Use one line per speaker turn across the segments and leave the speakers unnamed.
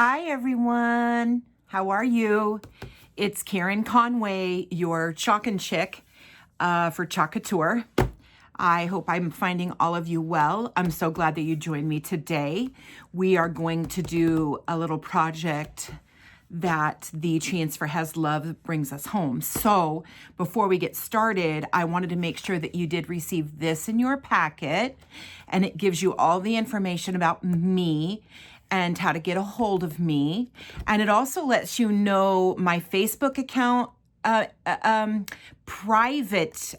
Hi, everyone. How are you? It's Karen Conway, your Chalkin Chic for Chalk Couture. I hope I'm finding all of you well. I'm so glad that you joined me today. We are going to do a little project that the transfer has love brings us home. So before we get started, I wanted to make sure that you did receive this in your packet, and it gives you all the information about me and how to get a hold of me. And it also lets you know my Facebook account, private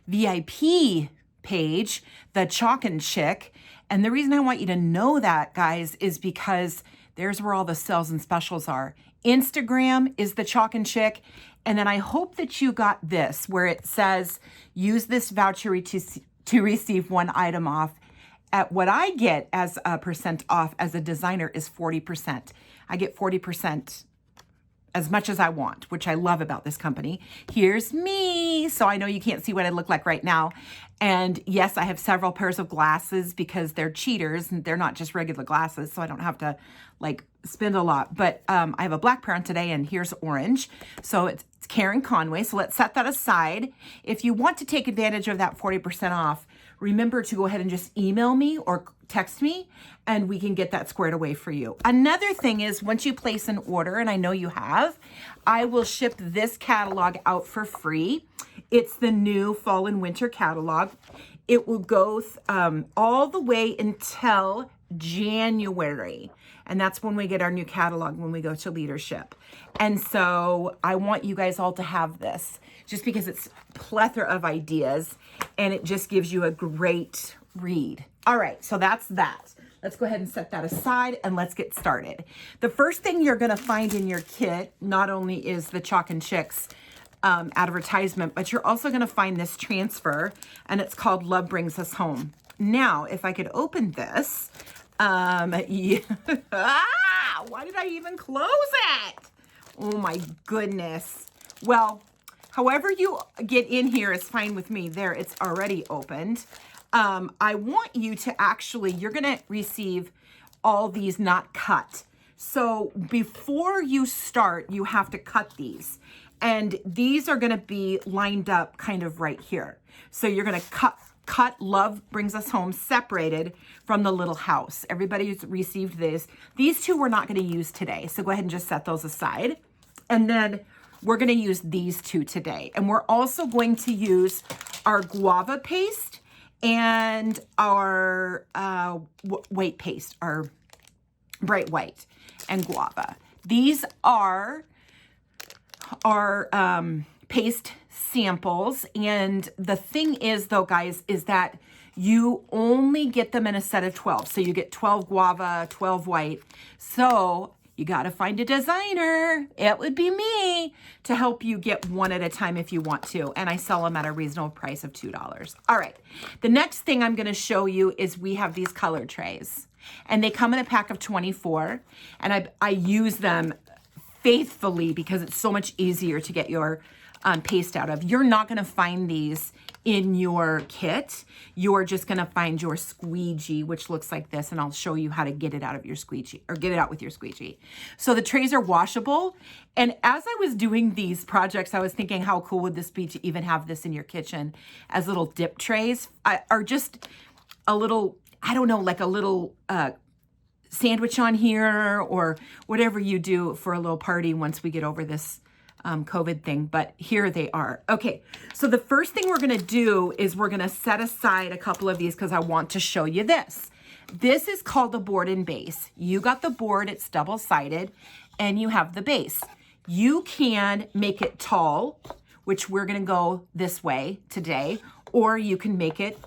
VIP page, the Chalkin Chic. And the reason I want you to know that, guys, is because there's where all the sales and specials are. Instagram is the Chalkin Chic. And then I hope that you got this, where it says, use this voucher to receive one item off. At what I get as a percent off as a designer is 40%. I get 40%, as much as I want, which I love about this company. Here's me. So I know you can't see what I look like right now. And yes, I have several pairs of glasses because they're cheaters and they're not just regular glasses. So I don't have to like spend a lot, but I have a black pair on today and here's orange. So it's Karen Conway. So let's set that aside. If you want to take advantage of that 40% off, remember to go ahead and just email me or text me and we can get that squared away for you. Another thing is once you place an order, and I know you have, I will ship this catalog out for free. It's the new fall and winter catalog. It will go all the way until January. And that's when we get our new catalog, when we go to leadership. And so I want you guys all to have this just because it's a plethora of ideas and it just gives you a great read. All right, so that's that. Let's go ahead and set that aside and let's get started. The first thing you're gonna find in your kit, not only is the Chalkin Chic's advertisement, but you're also gonna find this transfer and it's called Love Brings Us Home. Now, if I could open this, yeah. Why did I even close it? Oh my goodness. Well, however you get in here is fine with me. There, it's already opened. I want you to actually, you're gonna receive all these not cut. So before you start, you have to cut these. And these are gonna be lined up kind of right here. So you're gonna cut Love Brings Us Home separated from the little house. Everybody who's received this. These two we're not going to use today. So go ahead and just set those aside. And then we're going to use these two today. And we're also going to use our guava paste and our white paste, our bright white and guava. These are our paste samples. And the thing is though, guys, is that you only get them in a set of 12. So you get 12 guava, 12 white. So you got to find a designer. It would be me to help you get one at a time if you want to. And I sell them at a reasonable price of $2. All right. The next thing I'm going to show you is we have these color trays and they come in a pack of 24 and I use them faithfully because it's so much easier to get your paste out of. You're not going to find these in your kit. You're just going to find your squeegee, which looks like this, and I'll show you how to get it out of your squeegee or get it out with your squeegee. So the trays are washable. And as I was doing these projects, I was thinking how cool would this be to even have this in your kitchen as little dip trays or just a little, I don't know, like a little sandwich on here or whatever you do for a little party once we get over this COVID thing, but here they are. Okay, so the first thing we're gonna do is we're gonna set aside a couple of these because I want to show you this. This is called the board and base. You got the board, it's double-sided, and you have the base. You can make it tall, which we're gonna go this way today, or you can make it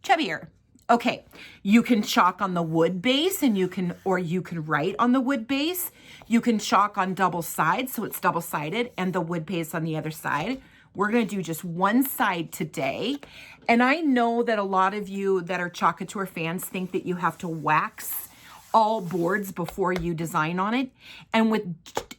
chubbier. Okay, you can chalk on the wood base and you can write on the wood base. You can chalk on double sides, so it's double-sided, and the wood base on the other side. We're gonna do just one side today. And I know that a lot of you that are Chalk Couture fans think that you have to wax all boards before you design on it. And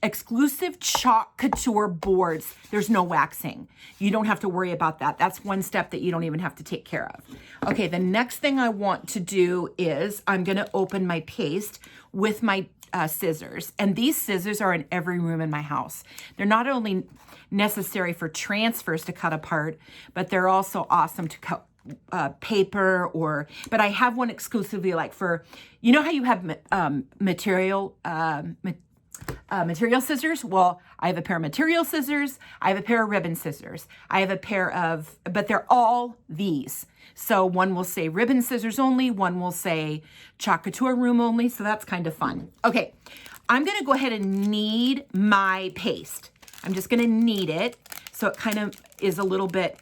exclusive Chalk Couture boards, there's no waxing. You don't have to worry about that. That's one step that you don't even have to take care of. Okay, the next thing I want to do is I'm gonna open my paste with my scissors. And these scissors are in every room in my house. They're not only necessary for transfers to cut apart, but they're also awesome to cut paper but I have one exclusively like for, you know how you have material scissors? Well, I have a pair of material scissors. I have a pair of ribbon scissors. I have a pair of, but they're all these. So one will say ribbon scissors only. One will say Chalk Couture room only. So that's kind of fun. Okay, I'm going to go ahead and knead my paste. I'm just going to knead it so it kind of is a little bit,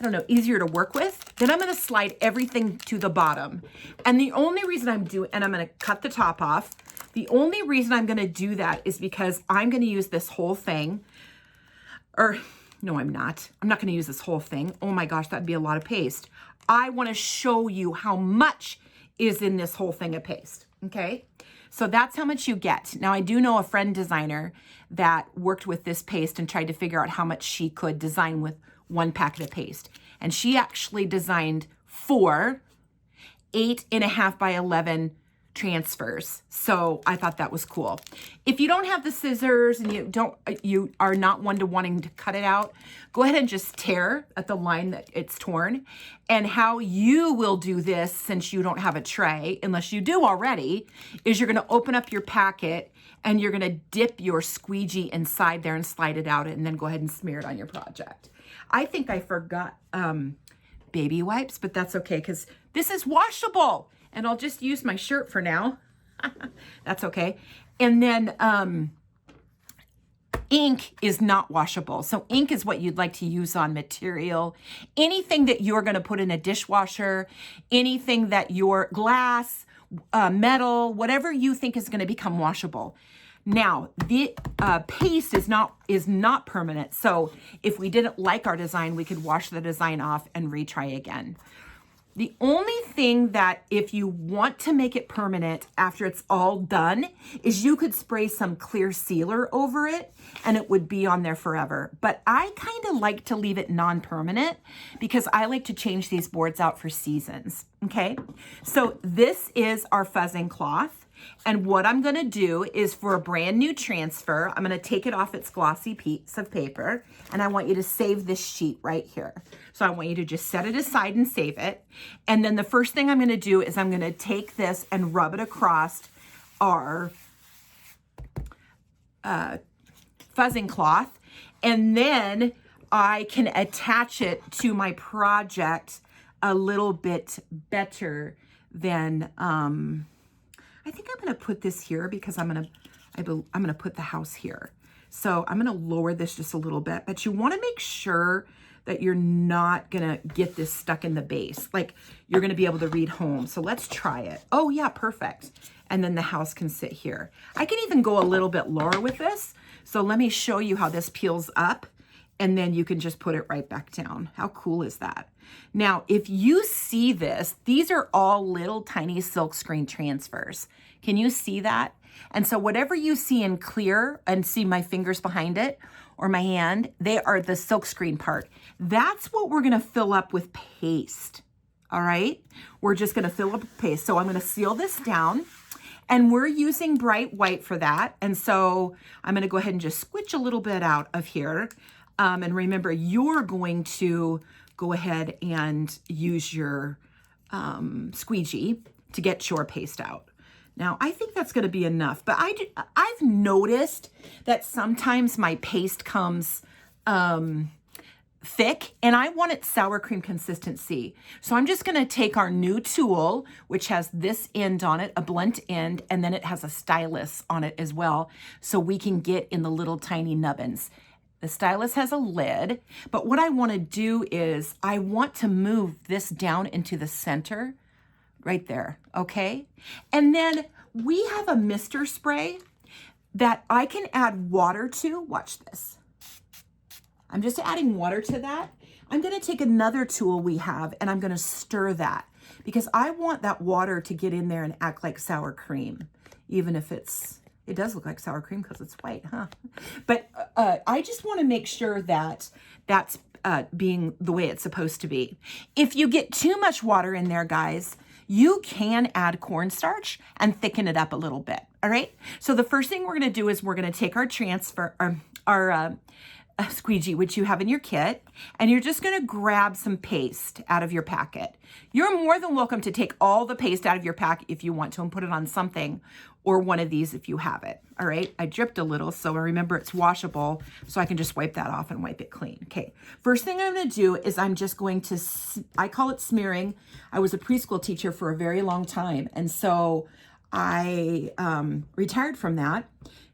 I don't know, easier to work with. Then I'm going to slide everything to the bottom. And the only reason I'm going to cut the top off. The only reason I'm going to do that is because I'm going to use this whole thing. Or, no, I'm not. I'm not going to use this whole thing. Oh my gosh, that'd be a lot of paste. I want to show you how much is in this whole thing of paste. Okay? So that's how much you get. Now, I do know a friend designer that worked with this paste and tried to figure out how much she could design with one packet of paste. And she actually designed 4 8.5 by 11 transfers. So I thought that was cool. If you don't have the scissors and you are not one to wanting to cut it out, go ahead and just tear at the line that it's torn. And how you will do this, since you don't have a tray, unless you do already, is you're going to open up your packet and you're going to dip your squeegee inside there and slide it out and then go ahead and smear it on your project. I think I forgot baby wipes, but that's okay because this is washable. And I'll just use my shirt for now. That's okay. And then ink is not washable. So ink is what you'd like to use on material. Anything that you're going to put in a dishwasher, anything that your glass, metal, whatever you think is going to become washable. Now, the paste is not permanent. So if we didn't like our design, we could wash the design off and retry again. The only thing that if you want to make it permanent after it's all done is you could spray some clear sealer over it and it would be on there forever. But I kind of like to leave it non-permanent because I like to change these boards out for seasons. Okay, so this is our fuzzing cloth. And what I'm going to do is for a brand new transfer, I'm going to take it off its glossy piece of paper, and I want you to save this sheet right here. So I want you to just set it aside and save it. And then the first thing I'm going to do is I'm going to take this and rub it across our fuzzing cloth, and then I can attach it to my project a little bit better than I think I'm going to put this here because I'm going to put the house here. So I'm going to lower this just a little bit, but you want to make sure that you're not going to get this stuck in the base. Like you're going to be able to read home. So let's try it. Oh yeah, perfect. And then the house can sit here. I can even go a little bit lower with this. So let me show you how this peels up and then you can just put it right back down. How cool is that? Now, if you see this, these are all little tiny silk screen transfers. Can you see that? And so whatever you see in clear and see my fingers behind it or my hand, they are the silk screen part. That's what we're gonna fill up with paste, all right? We're just gonna fill up with paste. So I'm gonna seal this down and we're using bright white for that. And so I'm gonna go ahead and just squitch a little bit out of here. And remember, you're going to go ahead and use your squeegee to get your paste out. Now, I think that's going to be enough, but I've noticed that sometimes my paste comes thick and I want it sour cream consistency. So I'm just going to take our new tool, which has this end on it, a blunt end, and then it has a stylus on it as well. So we can get in the little tiny nubbins. The stylus has a lid, but what I want to do is I want to move this down into the center right there, okay? And then we have a mister spray that I can add water to. Watch this. I'm just adding water to that. I'm going to take another tool we have and I'm going to stir that because I want that water to get in there and act like sour cream, even if it's It does look like sour cream because it's white, huh? But I just want to make sure that that's being the way it's supposed to be. If you get too much water in there, guys, you can add cornstarch and thicken it up a little bit, all right? So the first thing we're going to do is we're going to take our squeegee, which you have in your kit, and you're just going to grab some paste out of your packet. You're more than welcome to take all the paste out of your pack if you want to and put it on something or one of these if you have it. All right, I dripped a little, so remember it's washable, so I can just wipe that off and wipe it clean. Okay, first thing I'm going to do is I'm just going to, I call it smearing. I was a preschool teacher for a very long time, and so I retired from that.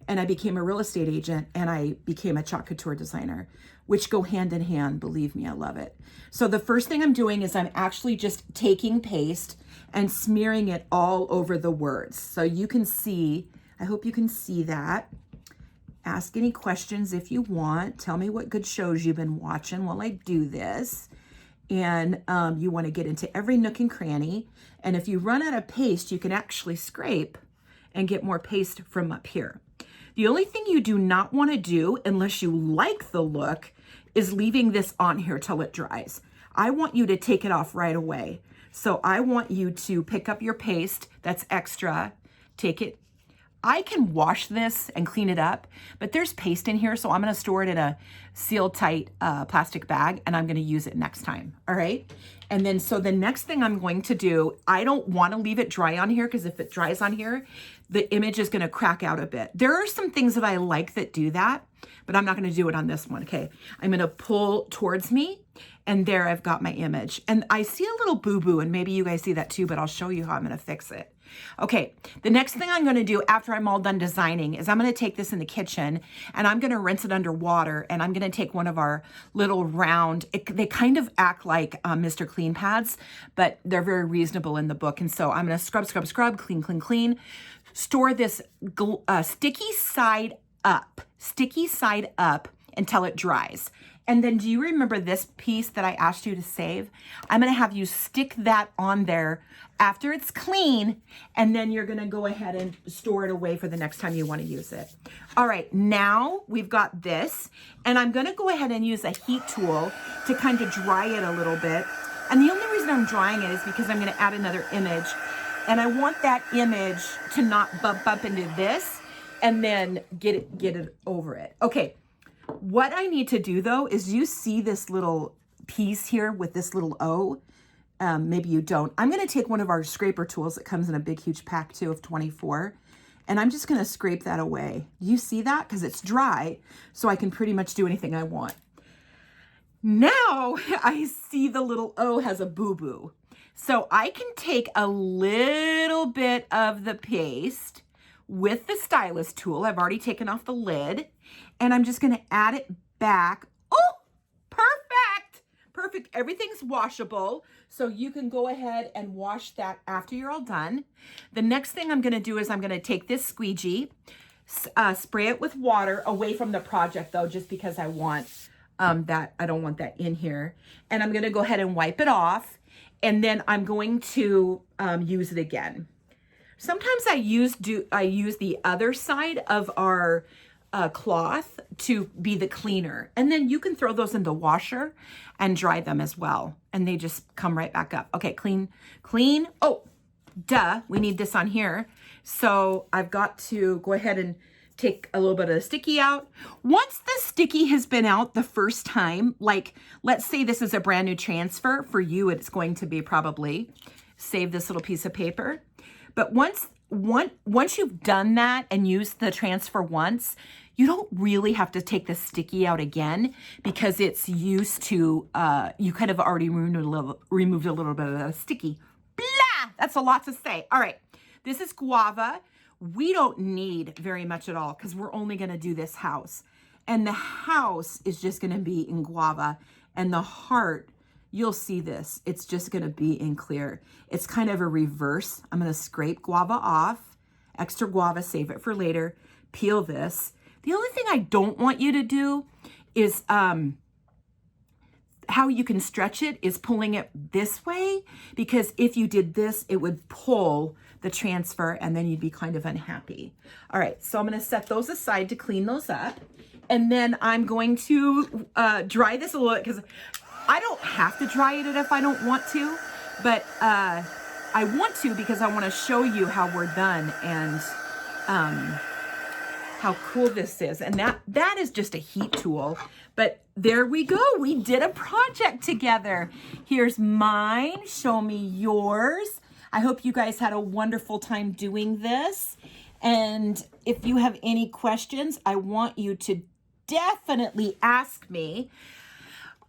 And I became a real estate agent, and I became a Chalk Couture designer, which go hand in hand. Believe me, I love it. So the first thing I'm doing is I'm actually just taking paste and smearing it all over the words. So you can see, I hope you can see that. Ask any questions if you want. Tell me what good shows you've been watching while I do this. And you want to get into every nook and cranny. And if you run out of paste, you can actually scrape and get more paste from up here. The only thing you do not want to do, unless you like the look, is leaving this on here till it dries. I want you to take it off right away. So I want you to pick up your paste that's extra, take it. I can wash this and clean it up, but there's paste in here, so I'm going to store it in a sealed tight plastic bag, and I'm going to use it next time, all right? And then, so the next thing I'm going to do, I don't want to leave it dry on here, because if it dries on here, the image is going to crack out a bit. There are some things that I like that do that, but I'm not going to do it on this one, okay? I'm going to pull towards me, and there I've got my image. And I see a little boo-boo, and maybe you guys see that too, but I'll show you how I'm going to fix it. Okay, the next thing I'm going to do after I'm all done designing is I'm going to take this in the kitchen, and I'm going to rinse it under water, and I'm going to take one of our little round, they kind of act like Mr. Clean pads, but they're very reasonable in the book. And so I'm going to scrub, scrub, scrub, clean, clean, clean. Store this sticky side up until it dries. And then do you remember this piece that I asked you to save? I'm going to have you stick that on there after it's clean, and then you're going to go ahead and store it away for the next time you want to use it. All right, now we've got this, and I'm going to go ahead and use a heat tool to kind of dry it a little bit. And the only reason I'm drying it is because I'm going to add another image, and I want that image to not bump up into this and then get it over it. Okay. What I need to do though is, you see this little piece here with this little O? Maybe you don't. I'm going to take one of our scraper tools that comes in a big, huge pack too of 24, and I'm just going to scrape that away. Do you see that? Because it's dry, so I can pretty much do anything I want. Now I see the little O has a boo-boo. So I can take a little bit of the paste with the stylus tool. I've already taken off the lid, and I'm just going to add it back. Oh, perfect. Perfect. Everything's washable, so you can go ahead and wash that after you're all done. The next thing I'm going to do is I'm going to take this squeegee, spray it with water away from the project though, just because I want that. I don't want that in here. And I'm going to go ahead and wipe it off, and then I'm going to use it again. Sometimes I use the other side of our cloth to be the cleaner, and then you can throw those in the washer and dry them as well, and they just come right back up. Okay, clean. Oh, duh, we need this on here. So I've got to go ahead and take a little bit of the sticky out. Once the sticky has been out the first time, like let's say this is a brand new transfer, for you it's going to be probably save this little piece of paper. But once you've done that and used the transfer once, you don't really have to take the sticky out again, because it's used to, you kind of already removed a little bit of the sticky. Blah! That's a lot to say. All right, this is guava. We don't need very much at all, because we're only going to do this house. And the house is just going to be in guava, and the heart, you'll see this, it's just going to be in clear. It's kind of a reverse. I'm going to scrape guava off, extra guava, save it for later, peel this. The only thing I don't want you to do is how you can stretch it is pulling it this way, because if you did this, it would pull the transfer and then you'd be kind of unhappy. All right, so I'm gonna set those aside to clean those up. And then I'm going to dry this a little bit, because I don't have to dry it if I don't want to, but I want to because I want to show you how we're done and how cool this is. And that is just a heat tool. But there we go. We did a project together. Here's mine. Show me yours. I hope you guys had a wonderful time doing this. And if you have any questions, I want you to definitely ask me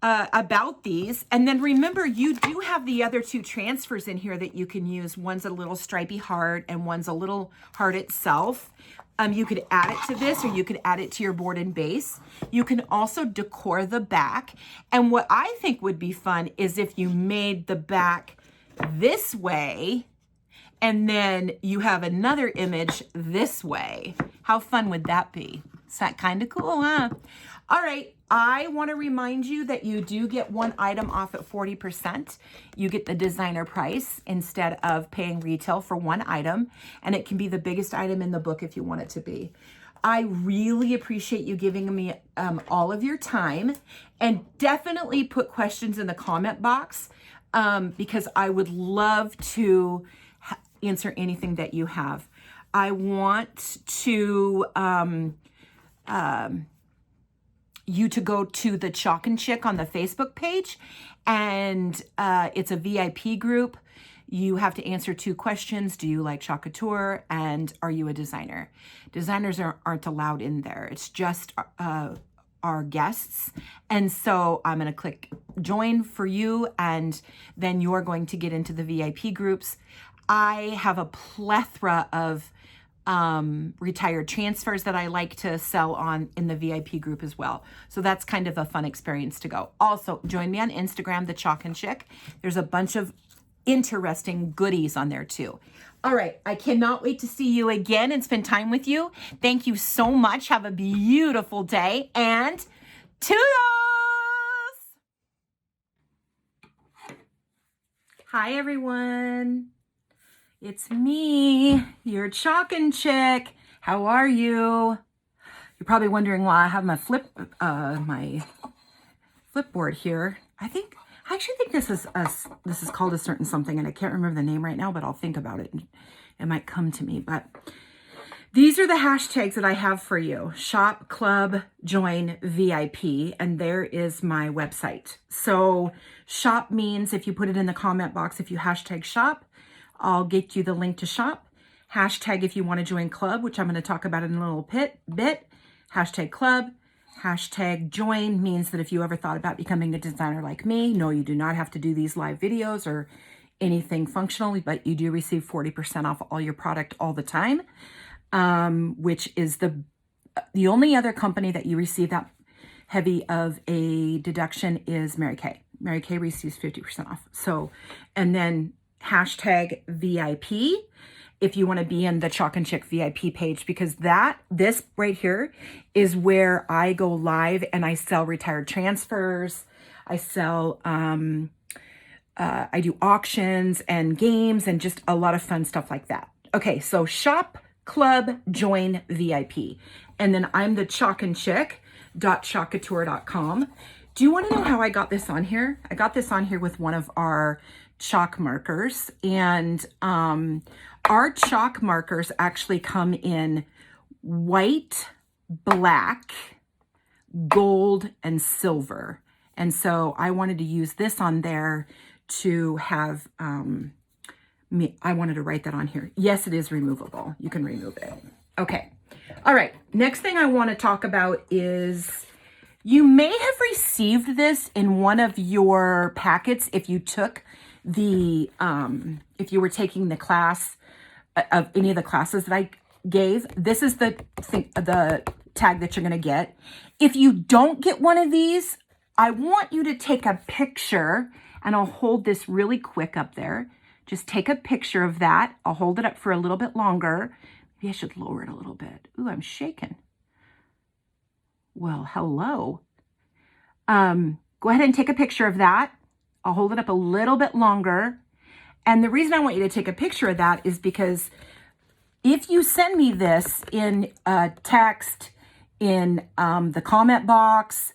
about these. And then remember, you do have the other two transfers in here that you can use. One's a little stripy heart and one's a little heart itself. You could add it to this, or you could add it to your board and base. You can also decor the back. And what I think would be fun is if you made the back this way, and then you have another image this way. How fun would that be? Is that kind of cool, huh? All right, I want to remind you that you do get one item off at 40%. You get the designer price instead of paying retail for one item, and it can be the biggest item in the book if you want it to be. I really appreciate you giving me all of your time, and definitely put questions in the comment box because I would love to answer anything that you have. I want to you to go to the Chalkin Chic on the Facebook page, and it's a VIP group. You have to answer 2 questions. Do you like Chalk Couture, and are you a designer? Designers aren't allowed in there. It's just our guests. And so I'm going to click join for you, and then you're going to get into the VIP groups. I have a plethora of retired transfers that I like to sell on in the VIP group as well. So that's kind of a fun experience to go. Also, join me on Instagram, the Chalkin Chic. There's a bunch of interesting goodies on there too. All right, I cannot wait to see you again and spend time with you. Thank you so much. Have a beautiful day, and toodles! Hi, everyone. It's me, your Chalkin Chic. How are you? You're probably wondering why I have my flipboard here. I actually think this is called a certain something, and I can't remember the name right now, but I'll think about it. It might come to me. But these are the hashtags that I have for you: Shop, Club, Join, VIP, and there is my website. So shop means if you put it in the comment box, if you hashtag shop, I'll get you the link to shop. Hashtag if you want to join club, which I'm going to talk about in a little bit. Hashtag club. Hashtag join means that if you ever thought about becoming a designer like me, no, you do not have to do these live videos or anything functional, but you do receive 40% off all your product all the time, which is the only other company that you receive that heavy of a deduction is Mary Kay. Mary Kay receives 50% off. So, and then hashtag VIP if you want to be in the Chalkin Chic VIP page, because this right here is where I go live and I sell retired transfers. I sell, I do auctions and games and just a lot of fun stuff like that. Okay, so shop, club, join, VIP. And then I'm the chalkincic.chalkcouture.com. Do you want to know how I got this on here? I got this on here with one of our chalk markers, and our chalk markers actually come in white, black, gold, and silver. And so I wanted to use this on there to have I wanted to write that on here. Yes, it is removable. You can remove it. Okay. All right. Next thing I want to talk about is you may have received this in one of your packets if you took the if you were taking the class of any of the classes that I gave. This is the tag that you're going to get. If you don't get one of these, I want you to take a picture, and I'll hold this really quick up there. Just take a picture of that. I'll hold it up for a little bit longer. Maybe I should lower it a little bit. Ooh, I'm shaking. Well, hello. Go go ahead and take a picture of that. I'll hold it up a little bit longer. And the reason I want you to take a picture of that is because if you send me this in text, in the comment box,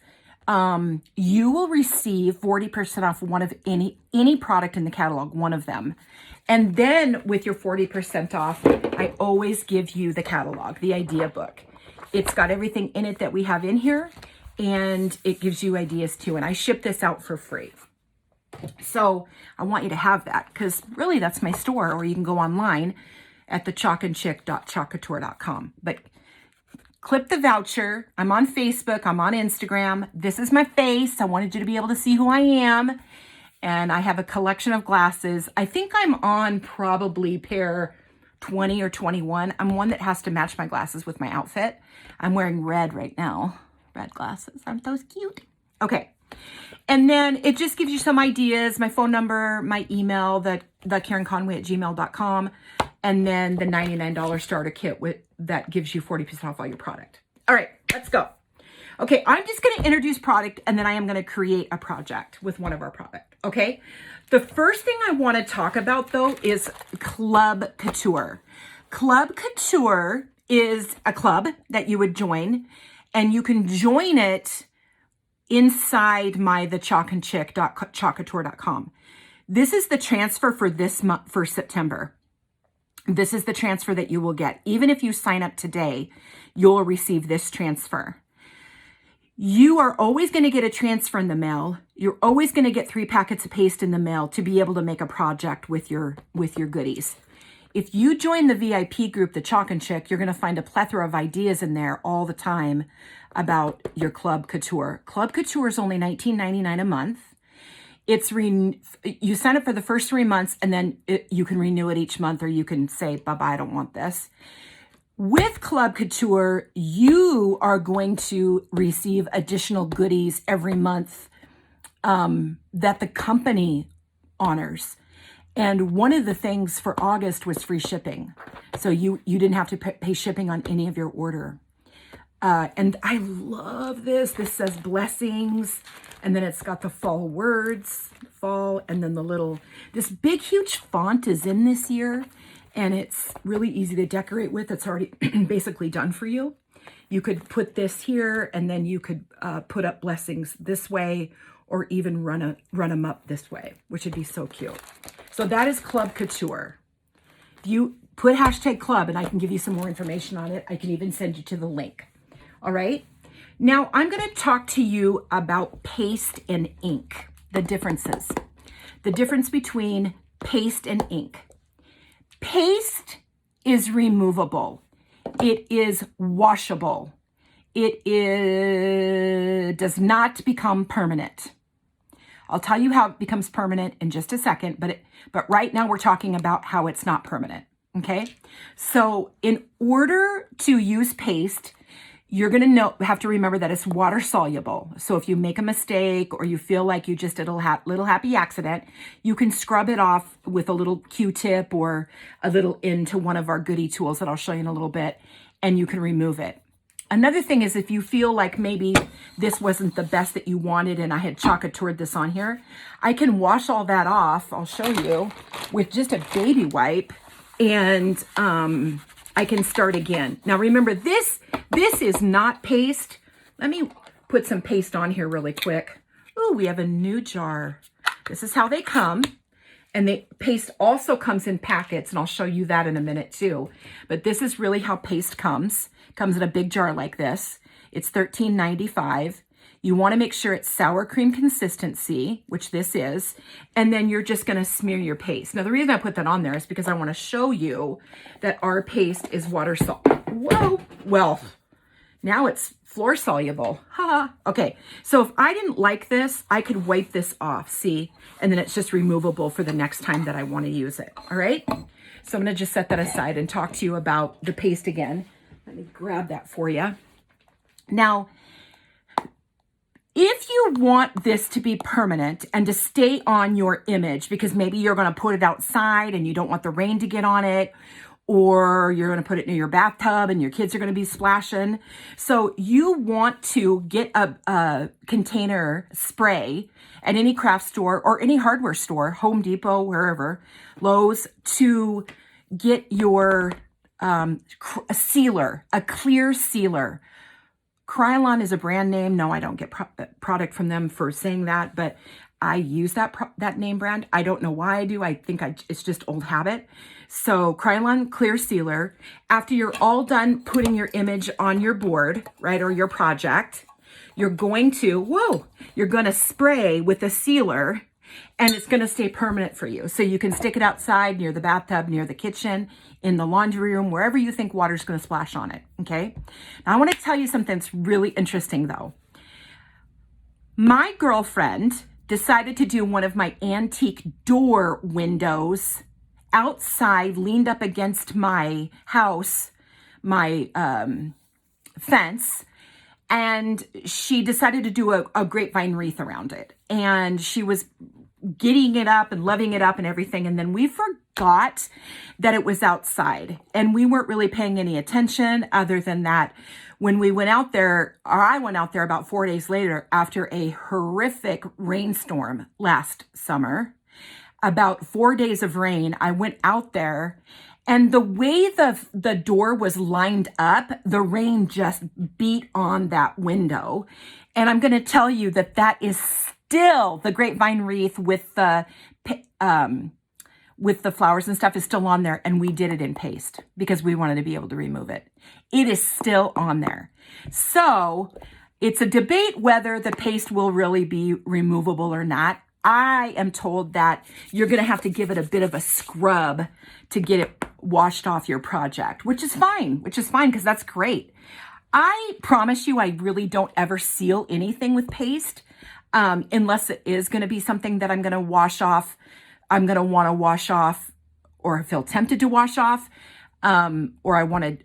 you will receive 40% off one of any product in the catalog, one of them. And then with your 40% off, I always give you the catalog, the idea book. It's got everything in it that we have in here, and it gives you ideas too. And I ship this out for free. So I want you to have that, because really that's my store, or you can go online at the chalkinchic.chalkcouture.com. But clip the voucher. I'm on Facebook. I'm on Instagram. This is my face. I wanted you to be able to see who I am. And I have a collection of glasses. I think I'm on probably pair 20 or 21. I'm one that has to match my glasses with my outfit. I'm wearing red right now. Red glasses. Aren't those cute? Okay. And then it just gives you some ideas, my phone number, my email, the KarenConway@gmail.com, and then the $99 starter kit that gives you 40% off all your product. All right, let's go. Okay, I'm just going to introduce product, and then I am going to create a project with one of our product. Okay, the first thing I want to talk about though is Club Couture. Club Couture is a club that you would join, and you can join it inside the chalkinchic.chalkcouture.com. This is the transfer for this month, for September. This is the transfer that you will get. Even if you sign up today, you'll receive this transfer. You are always going to get a transfer in the mail. You're always going to get 3 packets of paste in the mail to be able to make a project with your goodies. If you join the VIP group, the Chalkin Chic, you're going to find a plethora of ideas in there all the time about your Club Couture. Club Couture is only $19.99 a month. You sign up for the first 3 months, and then you can renew it each month, or you can say, bye-bye, I don't want this. With Club Couture, you are going to receive additional goodies every month that the company honors. And one of the things for August was free shipping. So you didn't have to pay shipping on any of your order. And I love this. This says blessings. And then it's got the fall words, fall, and then this big, huge font is in this year. And it's really easy to decorate with. It's already basically done for you. You could put this here, and then you could put up blessings this way, or even run them up this way, which would be so cute. So that is Club Couture. If you put hashtag club, and I can give you some more information on it, I can even send you to the link. All right. Now I'm going to talk to you about paste and ink, the differences, the difference between paste and ink. Paste is removable. It is washable. It does not become permanent. I'll tell you how it becomes permanent in just a second, but right now we're talking about how it's not permanent, okay? So in order to use paste, you're going to have to remember that it's water soluble. So if you make a mistake, or you feel like you just did a little happy accident, you can scrub it off with a little Q-tip or a little into one of our goodie tools that I'll show you in a little bit, and you can remove it. Another thing is, if you feel like maybe this wasn't the best that you wanted, and I had Chalk Coutured this on here, I can wash all that off, I'll show you, with just a baby wipe, and I can start again. Now remember, this is not paste. Let me put some paste on here really quick. Ooh, we have a new jar. This is how they come. And the paste also comes in packets, and I'll show you that in a minute too. But this is really how paste comes. It comes in a big jar like this. It's $13.95. You want to make sure it's sour cream consistency, which this is, and then you're just going to smear your paste. Now, the reason I put that on there is because I want to show you that our paste is water soluble. Whoa! Well, now it's floor soluble. Ha! Okay, so if I didn't like this, I could wipe this off, see? And then it's just removable for the next time that I want to use it, all right? So I'm going to just set that aside and talk to you about the paste again. Let me grab that for you. Now, if you want this to be permanent and to stay on your image, because maybe you're going to put it outside and you don't want the rain to get on it, or you're going to put it near your bathtub and your kids are going to be splashing. So you want to get a container spray at any craft store or any hardware store, Home Depot, wherever, Lowe's, to get your a sealer, a clear sealer. Krylon is a brand name. No, I don't get product from them for saying that, but I use that name brand. I don't know why I do. I think it's just old habit. So Krylon Clear Sealer. After you're all done putting your image on your board, right, or your project, you're going to spray with a sealer, and it's going to stay permanent for you. So you can stick it outside, near the bathtub, near the kitchen, in the laundry room, wherever you think water's going to splash on it, okay? Now I want to tell you something that's really interesting though. My girlfriend decided to do one of my antique door windows outside, leaned up against my house, my fence, and she decided to do a grapevine wreath around it. And she was getting it up and loving it up and everything. And then we forgot that it was outside, and we weren't really paying any attention other than that. When we went out there, or I went out there about 4 days later after a horrific rainstorm last summer, about 4 days of rain, I went out there, and the way the door was lined up, the rain just beat on that window. And I'm going to tell you that is still, the grapevine wreath with the flowers and stuff is still on there, and we did it in paste because we wanted to be able to remove it. It is still on there. So it's a debate whether the paste will really be removable or not. I am told that you're going to have to give it a bit of a scrub to get it washed off your project, which is fine because that's great. I promise you, I really don't ever seal anything with paste unless it is going to be something that I'm going to wash off. I'm going to want to wash off, or feel tempted to wash off, or I want to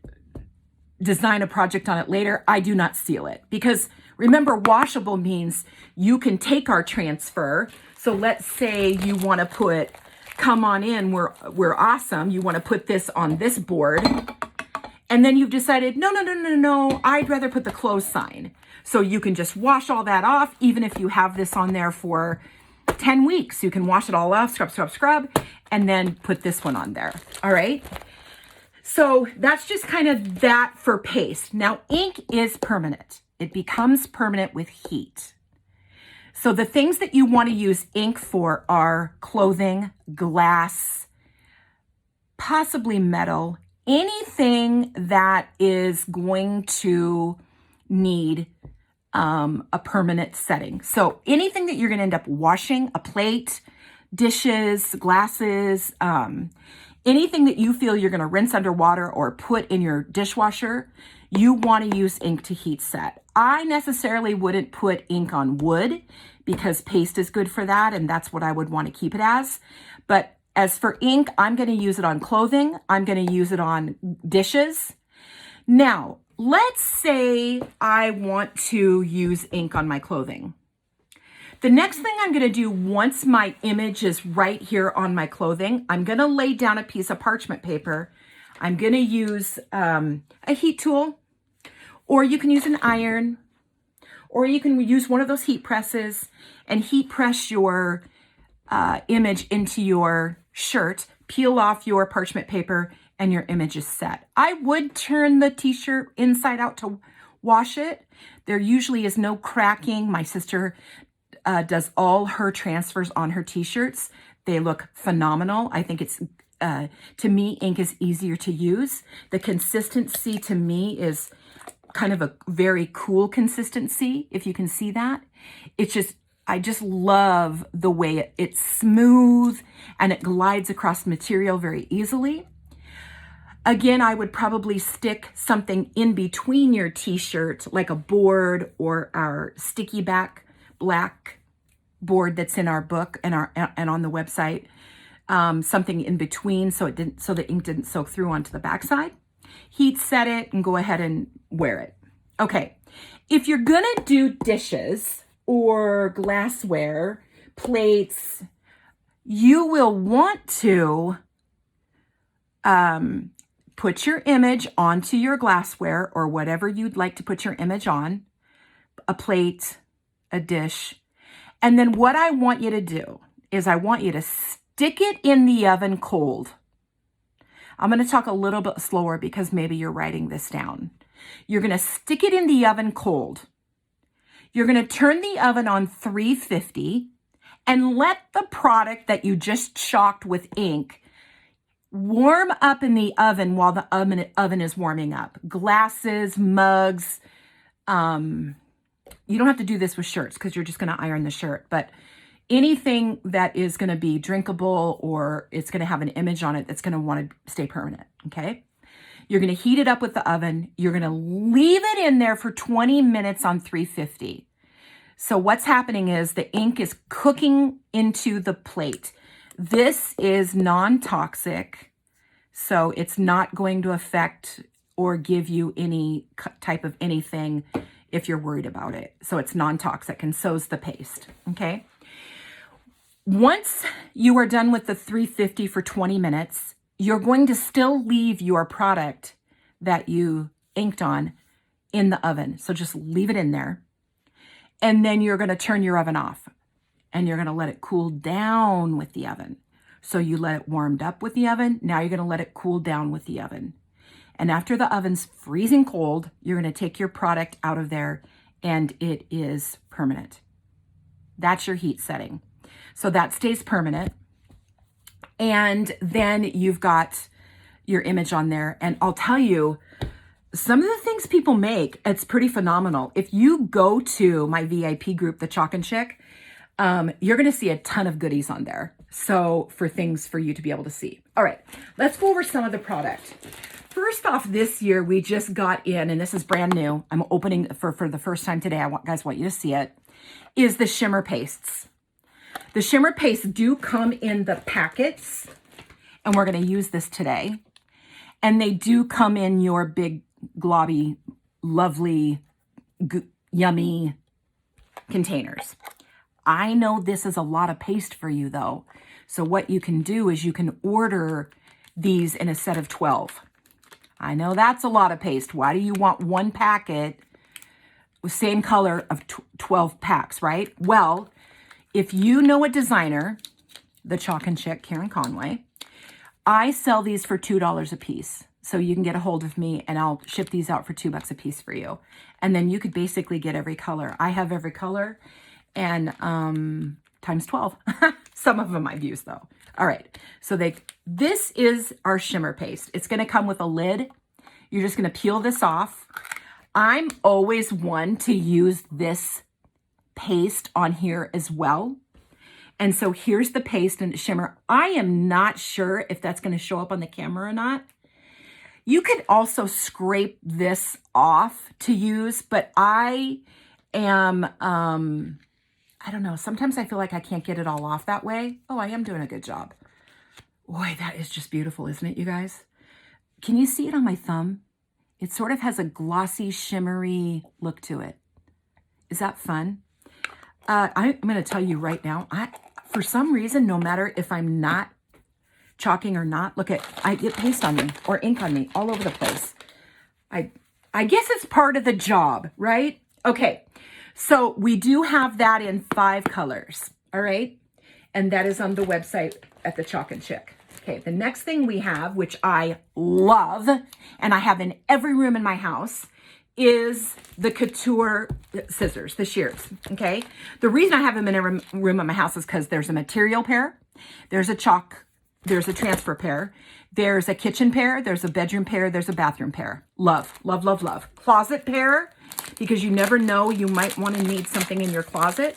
design a project on it later. I do not seal it because remember, washable means you can take our transfer. So let's say you want to put, come on in, we're awesome. You want to put this on this board. And then you've decided, no, I'd rather put the close sign. So you can just wash all that off. Even if you have this on there for 10 weeks, you can wash it all off, scrub, and then put this one on there. All right. So that's just kind of that for paste. Now, ink is permanent. It becomes permanent with heat. So the things that you want to use ink for are clothing, glass, possibly metal, anything that is going to need a permanent setting. So anything that you're going to end up washing, a plate, dishes, glasses, anything that you feel you're going to rinse underwater or put in your dishwasher, you want to use ink to heat set. I necessarily wouldn't put ink on wood because paste is good for that, and that's what I would want to keep it as. But as for ink, I'm going to use it on clothing. I'm going to use it on dishes. Now, let's say I want to use ink on my clothing. The next thing I'm going to do once my image is right here on my clothing, I'm going to lay down a piece of parchment paper. I'm going to use a heat tool, or you can use an iron, or you can use one of those heat presses and heat press your image into your shirt, peel off your parchment paper, and your image is set. I would turn the t-shirt inside out to wash it. There usually is no cracking. My sister does all her transfers on her t-shirts. They look phenomenal. I think it's, to me, ink is easier to use. The consistency to me is kind of a very cool consistency, if you can see that. It's just, I just love the way it's smooth and it glides across material very easily. Again, I would probably stick something in between your t-shirt, like a board or our sticky back black board that's in our book and on the website. Something in between so the ink didn't soak through onto the backside. Heat set it and go ahead and wear it. Okay, if you're gonna do dishes or glassware, plates, you will want to put your image onto your glassware or whatever you'd like to put your image on, a plate, a dish. And then what I want you to do is I want you to stick it in the oven cold. I'm going to talk a little bit slower because maybe you're writing this down. You're going to stick it in the oven cold. You're going to turn the oven on 350 and let the product that you just chalked with ink warm up in the oven while the oven is warming up. Glasses, mugs. You don't have to do this with shirts because you're just going to iron the shirt, but anything that is going to be drinkable or it's going to have an image on it that's going to want to stay permanent, okay? You're going to heat it up with the oven. You're going to leave it in there for 20 minutes on 350. So what's happening is the ink is cooking into the plate. This is non-toxic, so it's not going to affect or give you any type of anything if you're worried about it. So it's non-toxic, and so's the paste, okay? Once you are done with the 350 for 20 minutes, you're going to still leave your product that you inked on in the oven. So just leave it in there. And then you're going to turn your oven off and you're going to let it cool down with the oven. So you let it warmed up with the oven. Now you're going to let it cool down with the oven. And after the oven's freezing cold, you're going to take your product out of there and it is permanent. That's your heat setting. So that stays permanent. And then you've got your image on there. And I'll tell you, some of the things people make, it's pretty phenomenal. If you go to my VIP group, the Chalkin Chic, you're going to see a ton of goodies on there. So for things for you to be able to see. All right, let's go over some of the product. First off, this year we just got in, and this is brand new. I'm opening for the first time today. Guys want you to see it, is the shimmer pastes. The shimmer pastes do come in the packets, and we're going to use this today. And they do come in your big, globby, lovely, yummy containers. I know this is a lot of paste for you, though. So what you can do is you can order these in a set of 12. I know that's a lot of paste. Why do you want one packet with same color of 12 packs, right? Well, if you know a designer, the Chalkin Chic, Karen Conway, I sell these for $2 a piece. So you can get a hold of me and I'll ship these out for $2 a piece for you. And then you could basically get every color. I have every color and times 12. Some of them I've used though. All right. So this is our shimmer paste. It's going to come with a lid. You're just going to peel this off. I'm always one to use this paste on here as well. And so here's the paste and the shimmer. I am not sure if that's going to show up on the camera or not. You could also scrape this off to use, but I am, I don't know. Sometimes I feel like I can't get it all off that way. Oh, I am doing a good job. Boy, that is just beautiful, isn't it, you guys? Can you see it on my thumb? It sort of has a glossy, shimmery look to it. Is that fun? I'm going to tell you right now, for some reason, no matter if I'm not chalking or not, look I get paste on me or ink on me all over the place. I guess it's part of the job, right? Okay, so we do have that in 5 colors, all right? And that is on the website at the Chalkin Chic. Okay, the next thing we have, which I love, and I have in every room in my house, is the couture scissors, the shears, okay? The reason I have them in every room in my house is because there's a material pair, there's a transfer pair, there's a kitchen pair, there's a bedroom pair, there's a bathroom pair. Love, love, love, love. Closet pair, because you never know, you might want to need something in your closet.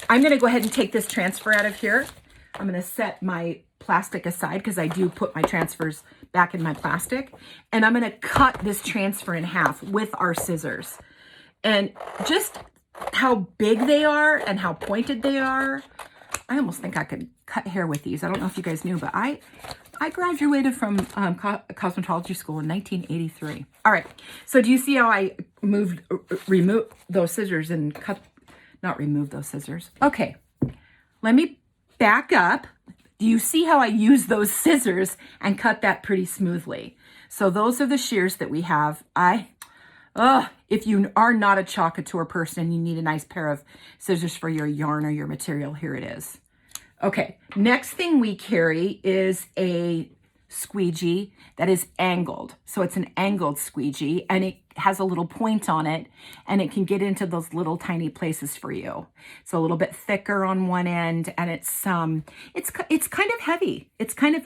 I'm going to go ahead and take this transfer out of here. I'm going to set my plastic aside because I do put my transfers back in my plastic. And I'm going to cut this transfer in half with our scissors. And just how big they are and how pointed they are, I almost think I could cut hair with these. I don't know if you guys knew, but I graduated from cosmetology school in 1983. All right. So do you see how I remove those scissors and not remove those scissors? Okay. Let me back up. Do you see how I use those scissors and cut that pretty smoothly? So those are the shears that we have. If you are not a Chalk Couture person, you need a nice pair of scissors for your yarn or your material. Here it is. Okay, next thing we carry is a squeegee that is angled. So it's an angled squeegee, and it has a little point on it, and it can get into those little tiny places for you. It's a little bit thicker on one end, and it's kind of heavy. It's kind of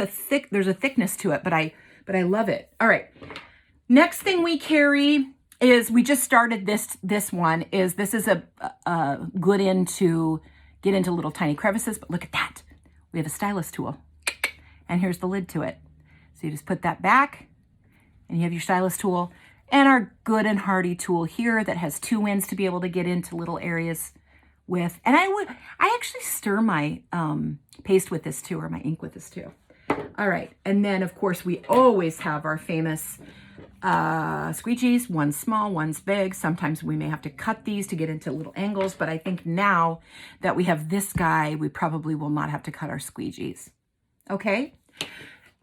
there's a thickness to it, but I love it. All right. Next thing we carry is, we just started this one, is this is a good end to get into little tiny crevices, but look at that. We have a stylus tool, and here's the lid to it. So you just put that back, and you have your stylus tool, and our good and hardy tool here that has 2 ends to be able to get into little areas with. And I actually stir my paste with this too, or my ink with this too. All right, and then of course we always have our famous squeegees. One's small, one's big. Sometimes we may have to cut these to get into little angles, but I think now that we have this guy, we probably will not have to cut our squeegees. Okay?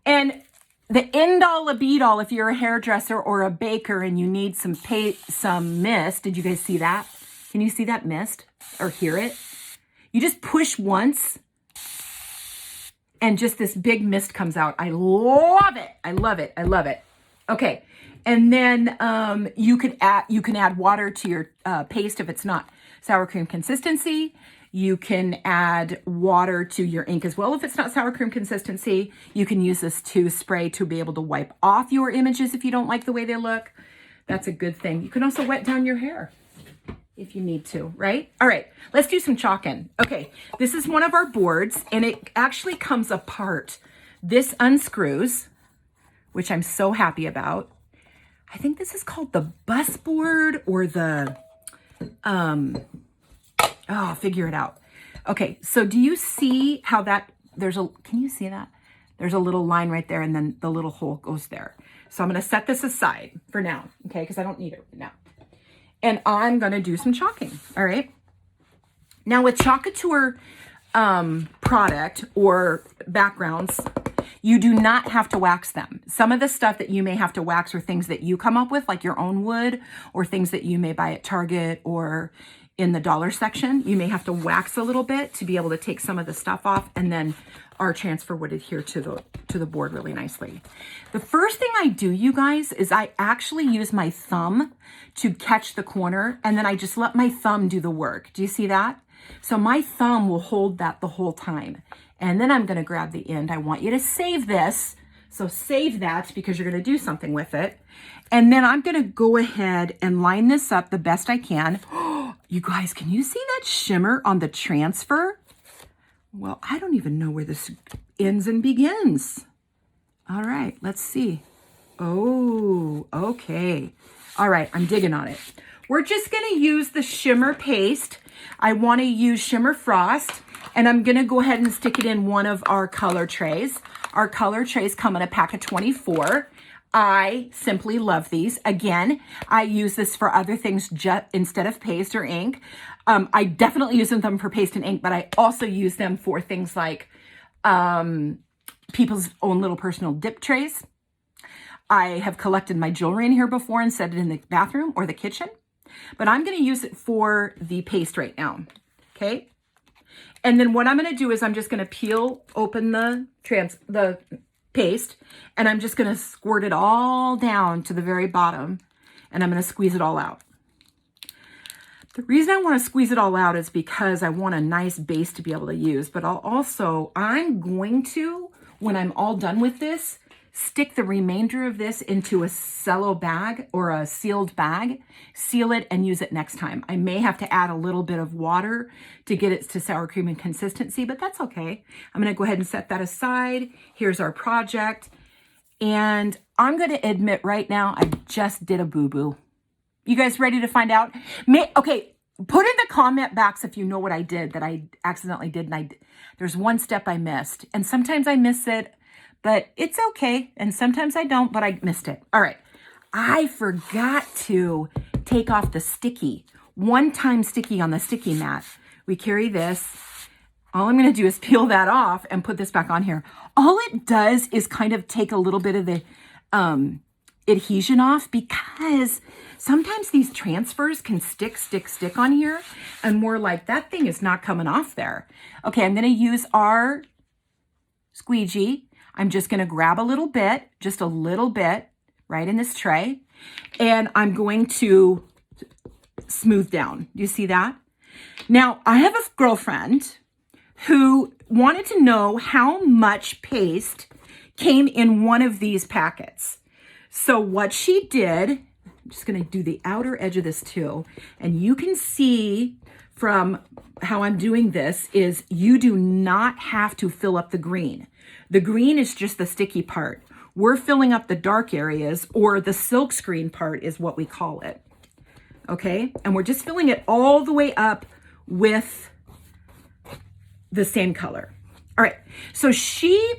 And the end all be all, if you're a hairdresser or a baker and you need some mist, did you guys see that? Can you see that mist or hear it? You just push once and just this big mist comes out. I love it. I love it. I love it. Okay. And then you can add water to your paste if it's not sour cream consistency. You can add water to your ink as well if it's not sour cream consistency. You can use this to spray to be able to wipe off your images if you don't like the way they look. That's a good thing. You can also wet down your hair if you need to, right? All right, let's do some chalking. Okay, this is one of our boards, and it actually comes apart. This unscrews, which I'm so happy about. I think this is called the bus board or the, I'll figure it out. Okay, so do you see how that, can you see that? There's a little line right there, and then the little hole goes there. So I'm gonna set this aside for now, okay? Because I don't need it now. And I'm gonna do some chalking, all right? Now with Chalk Couture product or backgrounds, you do not have to wax them. Some of the stuff that you may have to wax are things that you come up with, like your own wood, or things that you may buy at Target or in the dollar section. You may have to wax a little bit to be able to take some of the stuff off, and then our transfer would adhere to the board really nicely. The first thing I do, you guys, is I actually use my thumb to catch the corner, and then I just let my thumb do the work. Do you see that? So my thumb will hold that the whole time. And then I'm gonna grab the end. I want you to save this. So save that because you're gonna do something with it. And then I'm gonna go ahead and line this up the best I can. You guys, can you see that shimmer on the transfer? Well, I don't even know where this ends and begins. All right, let's see. Oh, okay. All right, I'm digging on it. We're just gonna use the shimmer paste. I wanna use Shimmer Frost, and I'm gonna go ahead and stick it in one of our color trays. Our color trays come in a pack of 24. I simply love these. Again, I use this for other things instead of paste or ink. I definitely use them for paste and ink, but I also use them for things like people's own little personal dip trays. I have collected my jewelry in here before and set it in the bathroom or the kitchen, but I'm gonna use it for the paste right now, okay? And then what I'm gonna do is I'm just gonna peel open the paste, and I'm just gonna squirt it all down to the very bottom, and I'm gonna squeeze it all out. The reason I wanna squeeze it all out is because I want a nice base to be able to use, but I'm going to, when I'm all done with this, stick the remainder of this into a cello bag or a sealed bag, seal it, and use it next time. I may have to add a little bit of water to get it to sour cream and consistency, but that's okay. I'm gonna go ahead and set that aside. Here's our project. And I'm gonna admit right now, I just did a boo-boo. You guys ready to find out? Okay, put in the comment box if you know what I did that I accidentally did. And there's one step I missed, and sometimes I miss it, but it's okay. And sometimes I don't, but I missed it. All right. I forgot to take off the sticky, one-time sticky on the sticky mat. We carry this. All I'm going to do is peel that off and put this back on here. All it does is kind of take a little bit of the adhesion off because sometimes these transfers can stick on here, and we're like, that thing is not coming off there. Okay, I'm gonna use our squeegee. I'm just gonna grab a little bit, just a little bit, right in this tray, and I'm going to smooth down. Do you see that? Now, I have a girlfriend who wanted to know how much paste came in one of these packets. So what she did, I'm just gonna do the outer edge of this too, and you can see from how I'm doing this is you do not have to fill up the green. The green is just the sticky part. We're filling up the dark areas, or the silk screen part is what we call it. Okay, and we're just filling it all the way up with the same color. All right, so she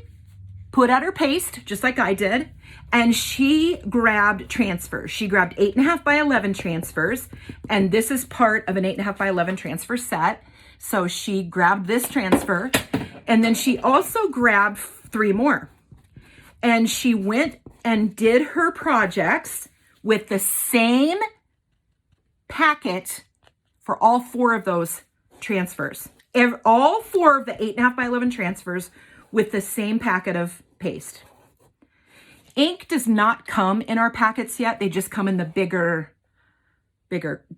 put out her paste just like I did, and she grabbed transfers. She grabbed 8.5 by 11 transfers, and this is part of an 8.5 by 11 transfer set. So she grabbed this transfer, and then she also grabbed 3 more. And she went and did her projects with the same packet for all 4 of those transfers. All 4 of the 8.5 by 11 transfers with the same packet of paste. Ink does not come in our packets yet. They just come in the bigger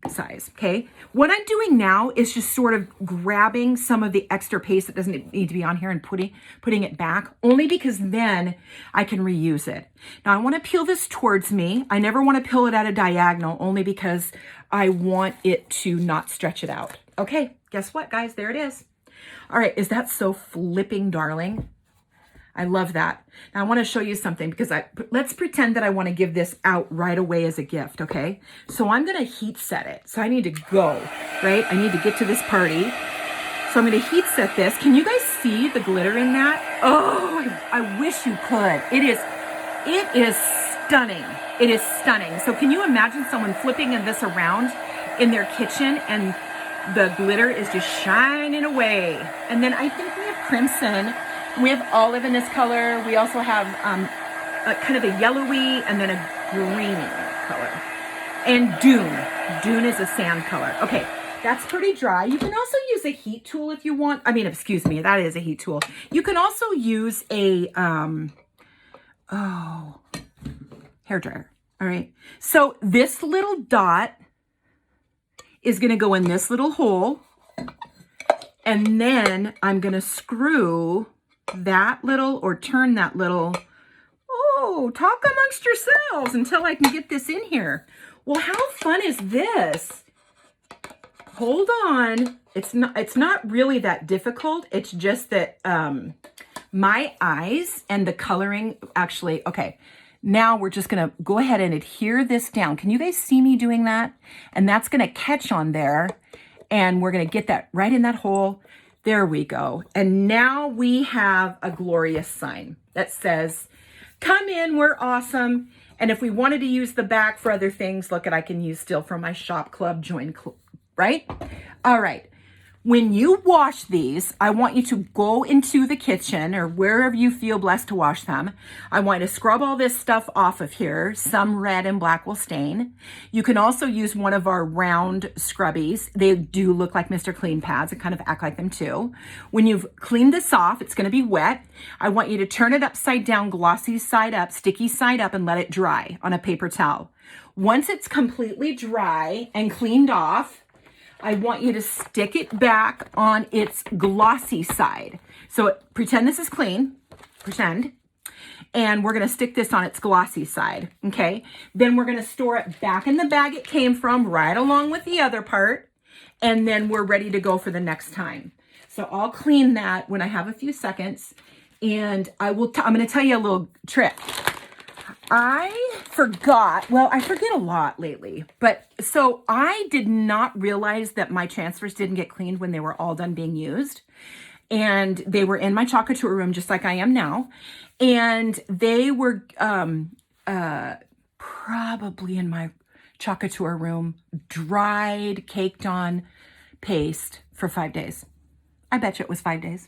size, okay? What I'm doing now is just sort of grabbing some of the extra paste that doesn't need to be on here and putting it back, only because then I can reuse it. Now I want to peel this towards me. I never want to peel it at a diagonal, only because I want it to not stretch it out. Okay, guess what, guys? There it is. All right, is that so flipping darling? I love that. Now I want to show you something, because let's pretend that I want to give this out right away as a gift, okay? So I'm going to heat set it. So I need to go, right? I need to get to this party. So I'm going to heat set this. Can you guys see the glitter in that? Oh, I wish you could. It is stunning. It is stunning. So can you imagine someone flipping this around in their kitchen and the glitter is just shining away? And then I think we have crimson. We have olive in this color. We also have a kind of a yellowy and then a greeny color. And dune. Dune is a sand color. Okay, that's pretty dry. You can also use a heat tool if you want. I mean, excuse me, that is a heat tool. You can also use a, hair dryer. All right. So this little dot is going to go in this little hole. And then I'm going to screw that little, or turn that little. Oh, talk amongst yourselves until I can get this in here. Well, how fun is this? Hold on. It's not really that difficult. It's just that my eyes and the coloring actually, okay. Now we're just going to go ahead and adhere this down. Can you guys see me doing that? And that's going to catch on there, and we're going to get that right in that hole. There we go. And now we have a glorious sign that says, come in, we're awesome. And if we wanted to use the back for other things, look at, I can use still from my shop club, join club, right? All right. When you wash these, I want you to go into the kitchen or wherever you feel blessed to wash them. I want you to scrub all this stuff off of here. Some red and black will stain. You can also use one of our round scrubbies. They do look like Mr. Clean pads and kind of act like them too. When you've cleaned this off, it's going to be wet. I want you to turn it upside down, glossy side up, sticky side up, and let it dry on a paper towel. Once it's completely dry and cleaned off, I want you to stick it back on its glossy side. So pretend this is clean, pretend. And we're gonna stick this on its glossy side, okay? Then we're gonna store it back in the bag it came from, right along with the other part. And then we're ready to go for the next time. So I'll clean that when I have a few seconds. And I'm gonna tell you a little trick. I forgot, well, I forget a lot lately, but so I did not realize that my transfers didn't get cleaned when they were all done being used. And they were in my Chalk Couture room, just like I am now. And they were probably in my Chalk Couture room, dried, caked on paste for 5 days. I bet you it was 5 days.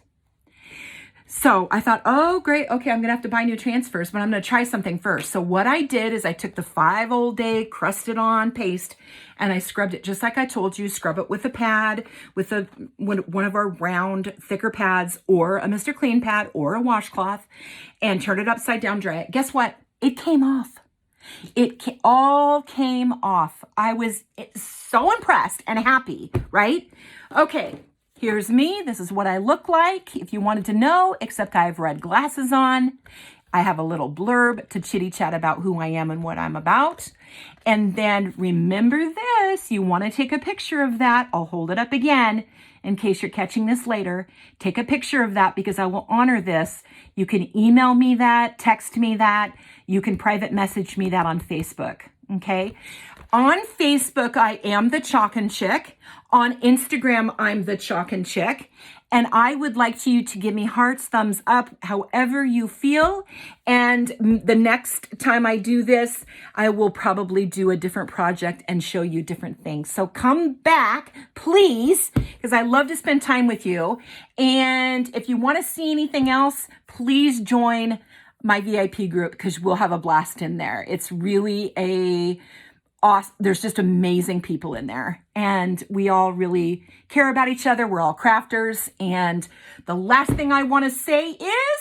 So I thought, oh, great. Okay, I'm going to have to buy new transfers, but I'm going to try something first. So what I did is I took the 5 Old Day crusted on paste and I scrubbed it just like I told you. Scrub it with a pad, with one of our round, thicker pads, or a Mr. Clean pad, or a washcloth, and turn it upside down, dry it. Guess what? It came off. All came off. I was so impressed and happy, right? Okay. Here's me. This is what I look like. If you wanted to know, except I have red glasses on. I have a little blurb to chitty chat about who I am and what I'm about. And then remember this, you want to take a picture of that. I'll hold it up again in case you're catching this later. Take a picture of that because I will honor this. You can email me that, text me that. You can private message me that on Facebook. Okay. On Facebook, I am the Chalkin Chic. On Instagram, I'm the Chalkin Chic. And I would like you to give me hearts, thumbs up, however you feel. And the next time I do this, I will probably do a different project and show you different things. So come back, please, because I love to spend time with you. And if you want to see anything else, please join my VIP group because we'll have a blast in there. It's really awesome. There's just amazing people in there and we all really care about each other. We're all crafters. And the last thing I want to say is